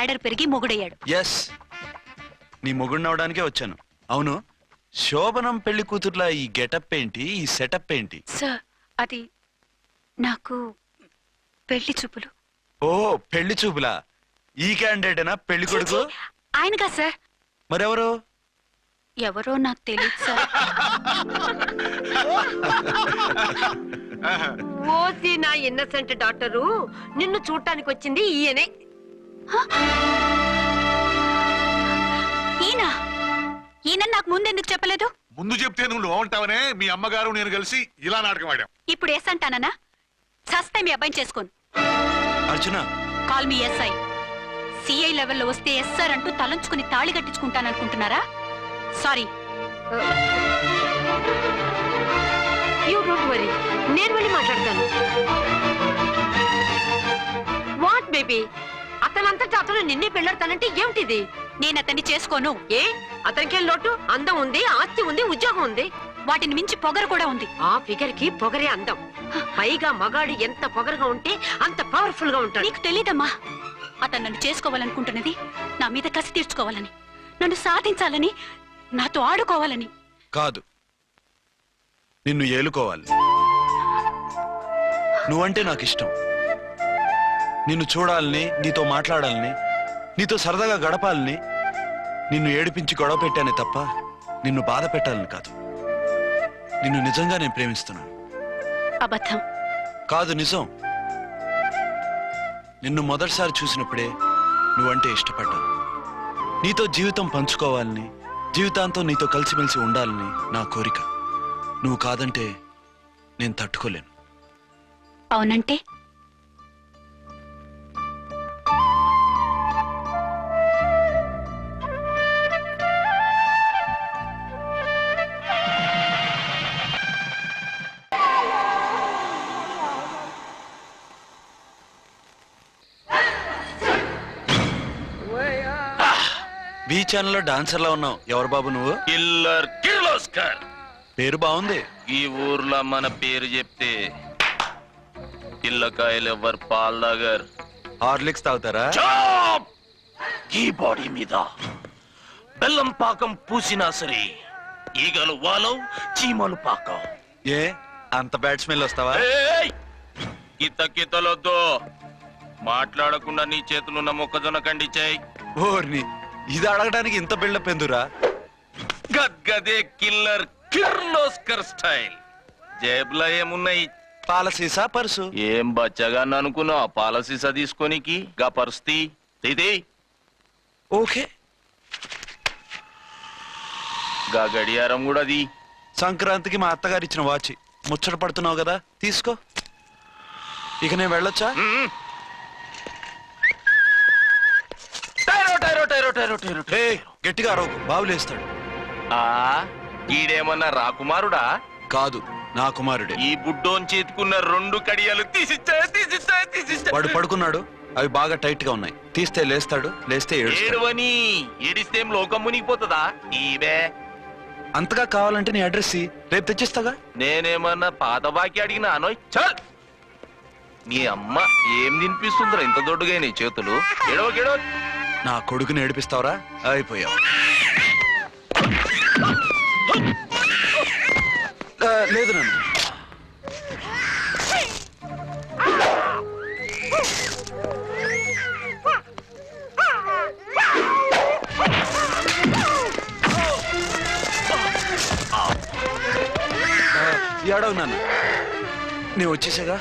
Order పెరిగి మొగుడయ్యాడు. Yes, నీ మొగుడినవడానికే వచ్చాను. అవును, శోభనం పెళ్లి కూతుర్లా ఈ గెటప్ ఏంటి, ఈ సెటప్ ఏంటి? సార్, అది నాకు పెళ్లి చూపులు. ఓ, పెళ్లి చూపులా? ఈ క్యాండిడేటేనా పెళ్లి కొడుకు? ఆయనగా సార్. మరెవరు? ఎవరో నాకు తెలియదు సార్. ఓసి నా ఇన్నసెంట్ డాక్టరు, నిన్ను చూడటానికి వచ్చింది ఈయనే. ఈయన నాకు ముందెందుకు చెప్పలేదు? ముందు చెప్తే నువ్వు బాగుంటావనే మీ అమ్మగారు నేను కలిసి ఇలా నాటకం ఆడాం. ఇప్పుడు ఎస్ అంటానా? సస్తే మీ అబ్బాయిని చేసుకోను. Arjuna, call me SI. CI లెవెల్లో వస్తే ఎస్ఆర్ అంటూ తలంచుకుని తాళి కట్టించుకుంటాననుకుంటున్నారా? సారీ. యూ డోంట్ వరీ, నేను వెళ్ళి మాట్లాడతాను. వాట్ బేబీ, అతనంతటా అతను నిన్నే పెళ్ళాడతానంటే ఏమిటిది? నేను అతన్ని చేసుకోను. ఏ, అతనికేం లోటు? అందం ఉంది, ఆస్తి ఉంది, ఉద్యోగం ఉంది. వాటిని మించి పొగరు కూడా ఉంది. ఆ ఫిగర్ కి పొగరే అందం. పైగా మగాడు ఎంత పొగరుగా ఉంటే అంత పవర్ఫుల్ గా ఉంటాడు. నీకు తెలీదమ్మా, అతను నన్ను చేసుకోవాలనుకుంటున్నది నా మీద కసి తీర్చుకోవాలని, నన్ను సాధించాలని, నాతో ఆడుకోవాలని కాదు, నిన్ను ఏలుకోవాలి. నువ్వంటే నాకు ఇష్టం. నిన్ను చూడాలని, నీతో మాట్లాడాలని, నీతో సరదాగా గడపాలని, నిన్ను ఏడిపించి గొడవ పెట్టానే తప్ప నిన్ను బాధ పెట్టాలని కాదు. నిన్ను నిజంగా నేను ప్రేమిస్తున్నాను. అబద్ధం. కాదు, నిజం. నిన్ను మొదటిసారి చూసినప్పుడే నువ్వంటే ఇష్టపడ్డాను. నీతో జీవితం పంచుకోవాలని, జీవితాంతం నీతో కలిసిమెలిసి ఉండాలని నా కోరిక. నువ్వు కాదంటే నేను తట్టుకోలేను. అవునంటే? బీ ఛానల్లో డాన్సర్లా ఉన్నావు. ఎవరు బాబు నువ్వు? కిల్లర్ కిర్లోస్కర్. పేరు బాగుంది. ఈ ఊర్లో మన పేరు చెప్తే పిల్లకాయలు ఎవరు పాల్దాగర్. హార్లిక్స్ తాగుతారా? ఈ బాడీ మీద బెల్లం పాకం పూసినా సరే ఈగలు వాలవు, చీమలు పాకం. ఏ అంత బ్యాడ్ స్మెల్ వస్తావా? కితలొద్దు. మాట్లాడకుండా నీ చేతులున్న మొక్కజొన్న కండిచాయి. ఓర్ని, ఇది అడగడానికి ఇంత బిల్డప్ ఎందురా? గద్గదే కిల్లర్ కిర్లోస్కర్ స్టైల్. జేబులో ఏమున్నాయి? పాలసీసా, పర్సు? ఏం బచ్చగా అనుకున్నావు? పాలసీసా తీసుకోనికి గా పరిస్థితి. ఓకే, గా గడియారం కూడా అది. సంక్రాంతికి మా అత్తగారు ఇచ్చిన వాచి. ముచ్చట పడుతున్నావు కదా, తీసుకో. ఇక నేను వెళ్ళొచ్చా? గట్టిగా అరవకు, బావులేస్తాడు. ఈడేమన్నా రాకుమారుడా? కాదు, నా కుమారుడే. ఈ బుడ్డోన్ చేతుకున్న 2 కడియాలు తీసిచ్చా. వాడు పడుకున్నాడు, అవి బాగా టైట్ గా ఉన్నాయి. తీస్తే లేస్తాడు, లేస్తే ఏడువని. ఏడిస్తే లోకం మునిగిపోతుందా? ఈవే అంతగా కావాలంటే నీ అడ్రస్ రేపు తెచ్చిస్తాగా. నేనేమన్నా పాత బాకి అడిగినా అనోయ్. చల్, నీ అమ్మ ఏం తినిపిస్తుందిరా ఇంత దొడ్డుగా నీ చేతులు? ఎడవ నా కొడుకుని ఏడిపిస్తావరా? అయిపోయావు. లేదు నన్ను. ఏడవు నాన్న, నేను వచ్చేసాగా.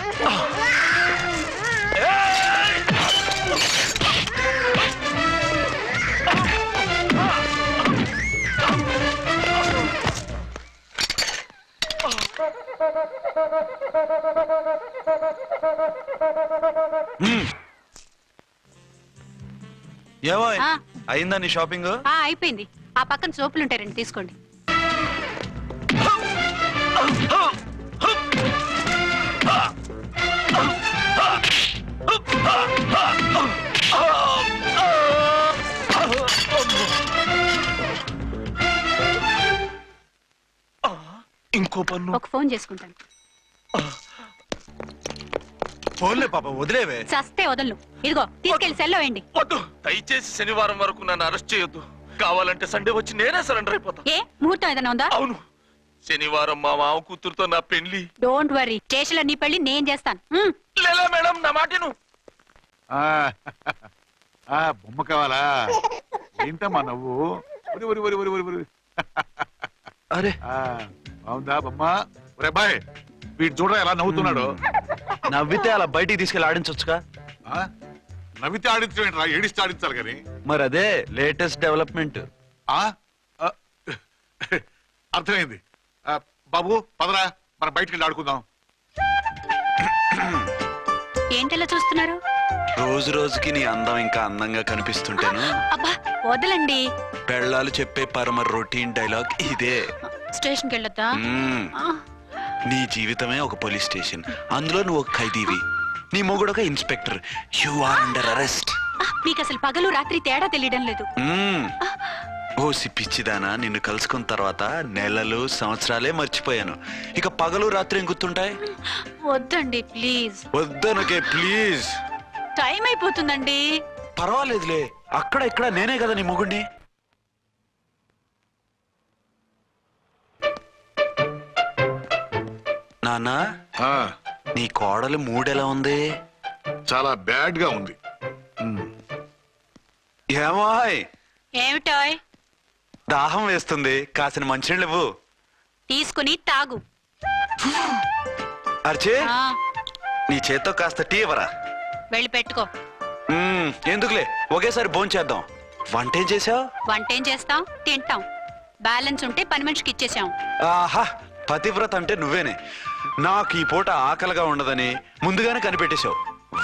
ఏమో అయిందా నీ షాపింగ్? అయిపోయింది. ఆ పక్కన సోపులుంటాయి, రండి తీసుకోండి. ఇంకో పన్ను. ఒక ఫోన్ చేసుకుంటాను. ఫోన్లే పాప వదిలేవే. చస్తే వదలను. ఇదిగో తీసుకెళ్లి సెల్లో వేయండి. వద్దు, దయచేసి శనివారం వరకు నన్ను అరెస్ట్ చేయొద్దు. కావాలంటే సండే వచ్చి నేనే సరెండర్ అయిపోతా. ఏ ముహూర్తం ఏదైనా ఉందా? అవును, శనివారం మా మామ కూతురుతో నా పెళ్లి. డోంట్ వరీ, స్టేషన్ లో నీ పెళ్లి నేను చేస్తాను. లేదా మేడం, నా మాటను. ఆ, ఆ, బొమ్మ కావాలా? ఏంటమ్మా నవ్వు? ఒరి, ఒరి, ఒరి, ఒరి, ఒరి, ఒరి. అరే ఆ, బాగుందా బొమ్మ? ఒరే బాయ్, వీడు చూడరా ఎలా నవ్వుతున్నాడు. నవ్వితే అలా బయటికి తీసుకెళ్ళి ఆడించొచ్చుగా. ఆ? నవ్వితే ఆడించడం ఏడిస్తే ఆడించాలి కానీ. మరి అదే లేటెస్ట్ డెవలప్మెంట్. ఆ? ఆ, అర్థమైంది. ఆ, బాబు పదరా, మనం బయటికి వెళ్ళి ఆడుకుందాం. ఏంటలా చూస్తున్నారు? రోజు రోజుకి నీ అందం ఇంకా అందంగా కనిపిస్తుంటేను అబ్బా వదలండి. పెళ్ళాలు చెప్పే పరమ రొటీన్ డైలాగ్ ఇదే. స్టేషన్కి వెళ్ళొద్దా? మ్మ్. నీ జీవితమే ఒక పోలీస్ స్టేషన్, అందులో నువ్వు ఒక ఖైదీవి, నీ మొగుడు ఒక inspector. You are under arrest. మీకు అసలు పగలు రాత్రి తేడా తెలియడం లేదు. ఓ పిచ్చిదానా, నిన్ను కలుసుకున్న తర్వాత నెలలు సంవత్సరాలే మర్చిపోయాను. ఇక పగలు రాత్రి ఏం గుర్తుంటాయి? వద్దండి ప్లీజ్. వద్దనకే ప్లీజ్. టైం అయిపోతుందండి. పర్వాలేదులే, అక్కడ ఇక్కడ నేనే కదా నీ మొగుడిని. నాన్న, ఆ, నీ కోడలు మూడెలా ఉంది? చాలా బ్యాడ్ గా ఉంది. ఏమాయ్, ఏమిటాయ్? దాహం వేస్తుంది, కాసిన మంచినీళ్ళు ఇవ్వు. తీసుకుని తాగు. అర్చే, ఆ, నీ చేత్తో కాస్త టీ ఇవ్వరా. వెళ్ళి పెట్టుకో. ఎందుకులే, ఒకేసారి భోంచేద్దాం. వంటేం చేసావు? వంటేం చేస్తాం? తింటాం. బ్యాలెన్స్ ఉంటే పని మనిషికి ఇచ్చేసాం. ఆహా, పతివ్రత అంటే నువ్వేనే. నాకు ఈ పూట ఆకలిగా ఉండదని ముందుగానే కనిపెట్టేశావు.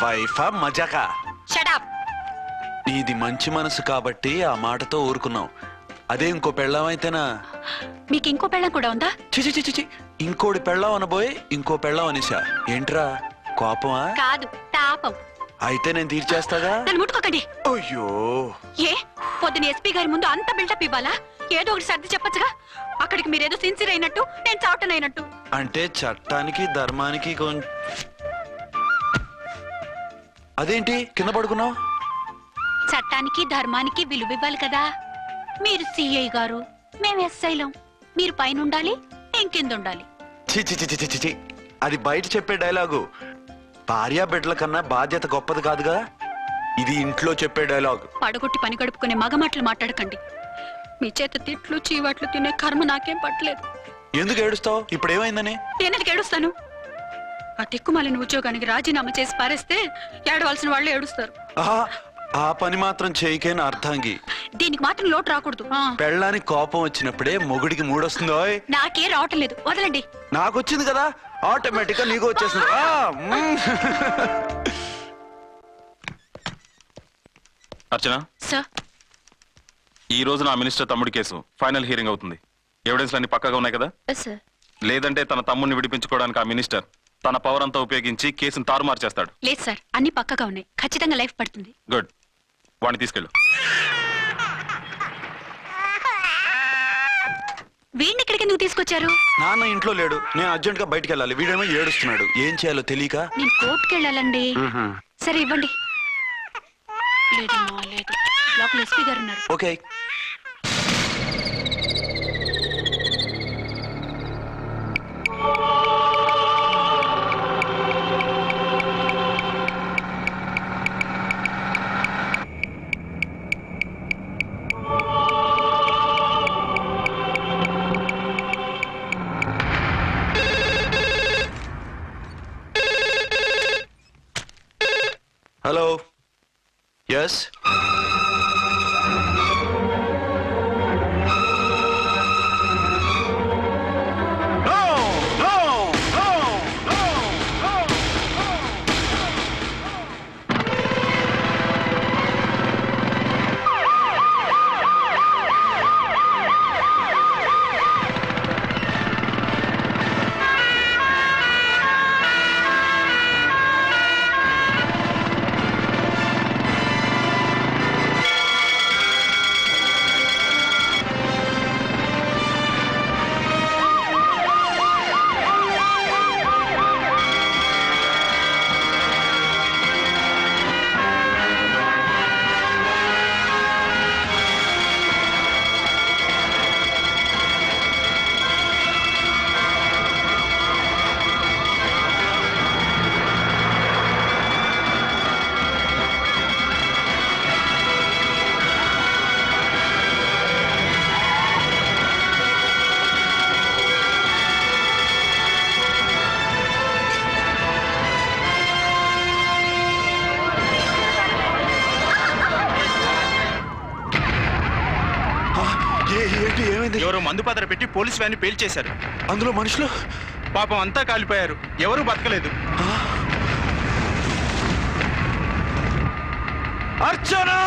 వైఫా మజాకా? షటప్. నీది మంచి మనసు కాబట్టి ఆ మాటతో ఊరుకున్నావు. అదే ఇంకో పెళ్ళాం అయితేనా? మీకు ఇంకో పెళ్ళం కూడా ఉందా? చిచి చిచి చి, ఇంకోటి పెళ్ళాం అనబోయి ఇంకో పెళ్ళాం అనేసా. ఏంట్రా కోపమా? కాదు, తాపం. అయితే నేను తీర్చేస్తాగా. నన్ను ముట్టుకోకండి. అయ్యో, ఏ పొద్దున ఎస్పీ గారి ముందు అంత బిల్డప్ ఇవ్వాలా? ఏదో ఒకటి సర్ది చెప్పొచ్చుగా. అక్కడికి మీరేదో సిన్సియర్ అయినట్టు, నేను చావటన్ అయినట్టు. అంటే చట్టానికి ధర్మానికి అదేంటి కింద పడుకున్నావు? చట్టానికి ధర్మానికి విలువ ఇవ్వాలి కదా. మీరు సిఐ గారు, మేము ఎస్ఐలం. మీరు పైన ఉండాలి, నేను కింద ఉండాలి. చిచి చిచి చిచి చి, అది బయట చెప్పే డైలాగు. భార్యా బిడ్డల కన్నా బాధ్యత గొప్పది కాదుగా. ఇది ఇంట్లో చెప్పే డైలాగ్. పడగొట్టి పని గడుపుకునే మగ మాటలు మాట్లాడకండి. మీ చేత తిట్లు చీవాట్లు తినే కర్మ నాకేం పట్టలేదు. ఎందుకు ఏడుస్తావు? ఇప్పుడు ఏమైందని? నేనెందుకు ఏడుస్తాను? ఆ తిక్కుమాలిన ఉద్యోగానికి రాజీనామా చేసి పారేస్తే ఏడవలసిన వాళ్ళు ఏడుస్తారు. ఆహా, ఆ పని మాత్రం చేయకేన అర్థంగి. దీనికి మాత్రం లోటు రాకూడదు. పెళ్ళానికి కోపం వచ్చినప్పుడే మొగుడికి మూడొస్తుందో. నాకే రావటం లేదు, వదలండి. నాకు వచ్చింది కదా, ఆటోమేటిక్ గా నీకు వచ్చేసింది. అర్చన, సార్, ఈ రోజు నా మినిస్టర్ తమ్ముడి కేసు ఫైనల్ హియరింగ్ అవుతుంది. ఎవిడెన్స్ అన్ని పక్కగా ఉన్నాయి కదా? సార్. లేదంటే తన తమ్ముడిని విడిపించుకోవడానికి ఆ మినిస్టర్ తన పవర్ అంతా ఉపయోగించి కేసును తారుమారు చేస్తాడు. లేదు సార్, అన్ని పక్కగా ఉన్నాయి. ఖచ్చితంగా లైఫ్ పడుతుంది. గుడ్, వాడిని తీసుకెళ్ళు. వీడిని ఇక్కడికి ఎందుకు తీసుకొచ్చారు? నాన్న ఇంట్లో లేడు, నేను అర్జెంట్ గా బయటికి వెళ్ళాలి. వీడేమో ఏడుస్తున్నాడు, ఏం చేయాలో తెలియక. నేను కోర్టుకి వెళ్ళాలండి. సరే ఇవ్వండి. లేదమ్మా, లేదు. లోపల ఎస్పీ గారు ఉన్నారు. ఓకే. Hello, yes. ఏంటి ఏమైంది? ఎవరో మందు పాత్ర పెట్టి పోలీస్ వ్యాన్ పేల్చేశారు. అందులో మనుషులు పాపం అంతా కాలిపోయారు, ఎవరు బతకలేదు. అర్చనా!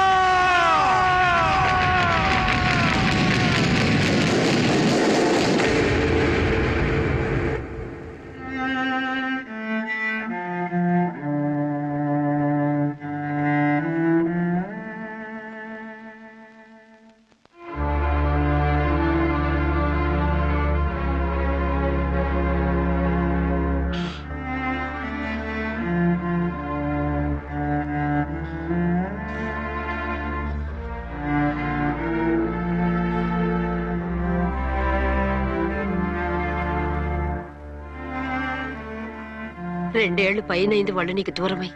రెండేళ్లు పైనైంది వాళ్ళు నీకు దూరమై.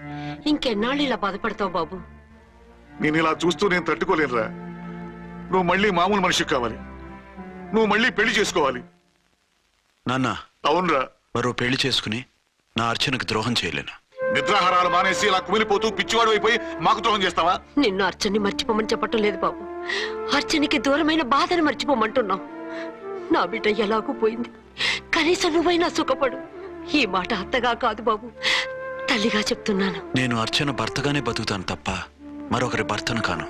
ఇంకెన్నాళ్ళు ఇలా బాధపడతావు బాబు? నేను ఇలా చూస్తూ నేను తట్టుకోలేనురా. నువ్వు మళ్ళీ మామూలు మనిషి కావాలి. నువ్వు మళ్ళీ పెళ్లి చేసుకోవాలి. నాన్న, అవునరా. మరో పెళ్లి చేసుకుని నా అర్చనకు ద్రోహం చేయలేను. నిద్రాహారాలు మానేసి ఇలా కుమిలిపోతూ పిచ్చివాడు అయిపోయి మాకు ద్రోహం చేస్తావా? నిన్ను అర్చన్ని మర్చిపోమని చెప్పటం లేదు బాబు. అర్చనికి దూరమైన బాధను మర్చిపోమంటున్నావు. నా బిడ్డ ఎలాగూ పోయింది, కనీసం నువ్వైనా సుఖపడు. ఈ మాట అత్తగా కాదు బాబు, తల్లిగా చెప్తున్నాను. నేను అర్చన భర్తగానే బతుకుతాను తప్ప మరొకరి భర్తను కాను.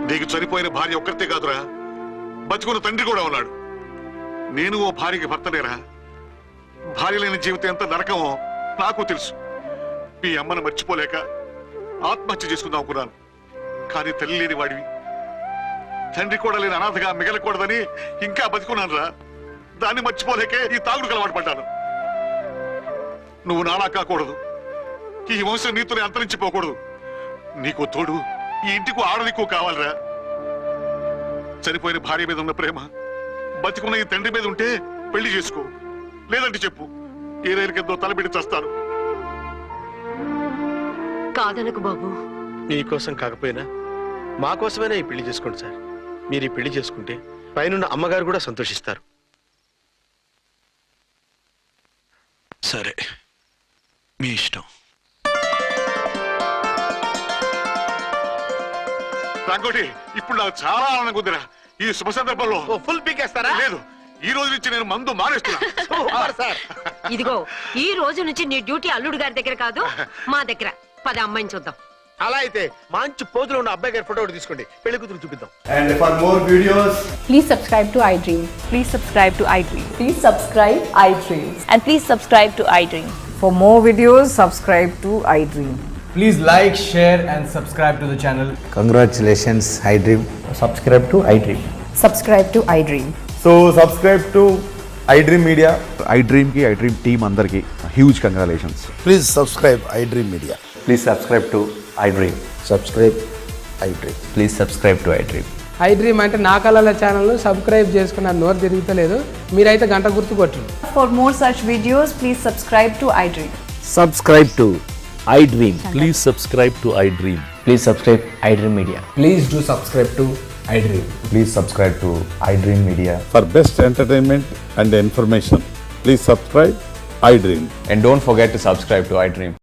నీకు చనిపోయిన భార్య ఒక్కరితే కాదురా, బతుకున్న తండ్రి కూడా ఉన్నాడు. నేను ఓ భార్యకి భర్తలేరా. భార్య లేని జీవితం ఎంత నరకమో నాకు తెలుసు. మీ అమ్మను మర్చిపోలేక ఆత్మహత్య చేసుకుందాం అనుకున్నాను. కానీ తల్లి లేని వాడివి, తండ్రి కూడా లేని అనాథగా మిగలకూడదని ఇంకా బతుకున్నాను రా. దాన్ని మర్చిపోలేకే ఈ తాగుడుకు అలవాటు పడ్డాను. నువ్వు నానా కాకూడదు, ఈ వంశం నీతోనే అంతరించిపోకూడదు. నీకు తోడు ఈ ఇంటికి ఆడనికు కావాలిరా. చనిపోయిన భార్య మీద ఉన్న ప్రేమ బతికున్న ఈ తండ్రి మీద ఉంటే పెళ్లి చేసుకో, లేదంటే చెప్పు. ఏ రైలు కిందో తలబెట్టి చస్తాను. కాదనకు బాబు. మీకోసం కాకపోయినా మా కోసమైనా ఈ పెళ్లి చేసుకోండి సార్. మీరు ఈ పెళ్లి చేసుకుంటే పైనున్న అమ్మగారు కూడా సంతోషిస్తారు. సరే, మీ ఇష్టం. రాంకోటి, ఇప్పుడు నాకు చాలా ఆనందంగా ఉందిరా. ఈ శుభ సందర్భంలో ఫుల్ పీకేస్తారా? లేదు, ఈ రోజు నుంచి నేను మందు మానేస్తున్నా. ఇదిగో, ఈ రోజు నుంచి నీ డ్యూటీ అల్లుడు గారి దగ్గర కాదు, మా దగ్గర. పద అమ్మాయిని చూద్దాం. అలా అయితే మంచి పోతులో ఉన్న అబ్బాయి గారి ఫోటో ఒకటి తీసుకోండి, పెళ్లి కూతురు చూపిద్దాం. And for more videos, Please subscribe to iDream. Please subscribe to iDream. Please subscribe iDream. And please subscribe to iDream. For more videos, subscribe to iDream. please like, share and subscribe to the channel. Congratulations, iDream. Subscribe to iDream. Subscribe to iDream. So subscribe to iDream Media. iDream ki iDream team andarki huge congratulations. Please subscribe iDream Media. Please subscribe to iDream. Subscribe iDream. Please subscribe to iDream. iDream అంటే నా కళల channel subscribe చేసుకున్న నోరు తిరుగుతలేదు. మీరైతే గంట గుర్తు కొట్టండి. For more such videos, please subscribe to iDream. Subscribe to iDream. Please subscribe to iDream. Please subscribe iDream Media. Please do subscribe to iDream. Please subscribe to iDream Media. For best entertainment and information, please subscribe iDream. And don't forget to subscribe to iDream.